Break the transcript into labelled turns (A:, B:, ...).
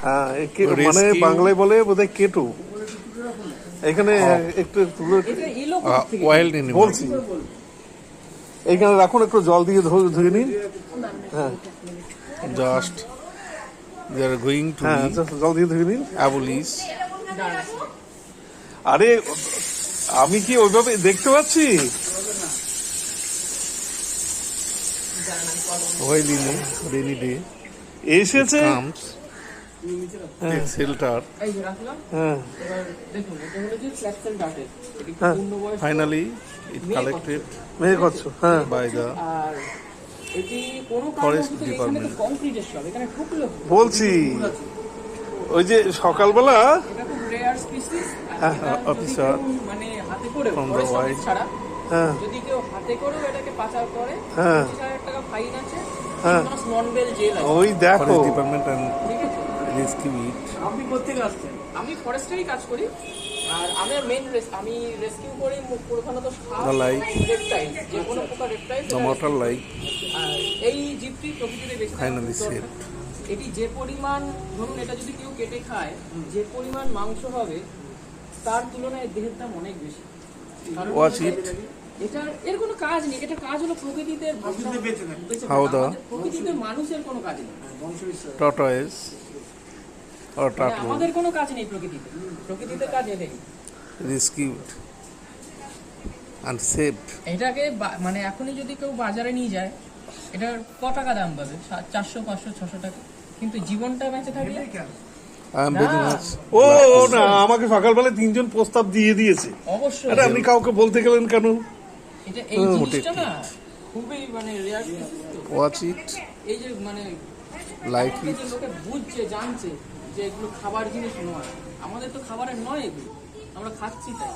A: হ্যাঁ মানে বাংলায় বলে বোধহয় কেটু। এখানে একটু
B: ওয়াইল্ড এনিমেল
A: বলছি, এইখানে রাখুন, একটু জল দিয়ে ধুয়ে নিন। হ্যাঁ
B: just they are going to
A: হ্যাঁ, জল দিয়ে ধুয়ে নিন।
B: অ্যাবলিশ।
A: আরে আমি কি ওইভাবে দেখতে পাচ্ছি?
B: While in a rainy day,
A: এসেছে।
B: comes a shelter.
A: হ্যাঁ
B: Finally, it collected
A: মেয়ে করছো। হ্যাঁ
B: by the forest department.
A: বলছি, ওই যে সকালবেলা
B: Officer from the white
A: হ্যাঁ
C: যদি কেউ হাতে করেও এটাকে পাচার করে
A: হ্যাঁ
C: 25,000 টাকা ফাইন আছে,
A: হ্যাঁ
C: 3 মাস নন বেল জেল আছে।
A: ওই দেখো,
B: forest department and
C: ঠিক আছে,
B: rescue it.
C: আপনি কোত্থেকে আসছেন? আমি ফরেস্টেরই কাজ করি, আর আমার মেইন আমি রেস্কিউ করি প্রধানত
B: The life,
C: রেপটাইল, যে কোনো প্রকার রেপটাইল।
B: the mortal life
C: আর এই জীবটি প্রকৃতিতে বেঁচে থাকার
B: finally
C: খুব দরকার।
B: saved.
C: এটি যে পরিমাণ, ধরুন এটা যদি কেউ কেটে খায়, যে পরিমাণ মাংস হবে তার তুলনায় দেহের দাম অনেক বেশি। কারণ
B: Watch it.
C: এটা এর কোনো কাজ নেই, এটা কাজ হলো প্রকৃতিতে বেঁচে থাকা।
B: How the
C: প্রকৃতিতে মানুষের কোনো কাজ নেই,
B: tortoise or
C: মানে
B: turtle
C: আমাদের কোনো কাজ নেই প্রকৃতিতে। প্রকৃতিতে কাজ এটাই।
B: rescued and saved.
C: এটাকে মানে এখনই যদি কেউ বাজারে নিয়ে যায়, এটার ক টাকা দাম পাবে? 400, 500, 600 টাকা। কিন্তু জীবনটা বেঁচে থাকলে
B: I am very much
A: ও না, আমাকে সকালবেলা 3 জন প্রস্তাব দিয়ে দিয়েছে।
C: অবশ্যই
A: আরে আপনি কাউকে বলতে গেলেন কেন?
C: এটা এই জিনিসটা না খুবই মানে রেয়ার।
B: watch it,
C: এই যে মানে
B: like
C: যে
B: it.
C: লোকে বুঝছে, জানছে যে এগুলো খাবার জিনিস নয়। আমাদের তো খাবারের নয় এগুলো, আমরা খাচ্ছি তাই।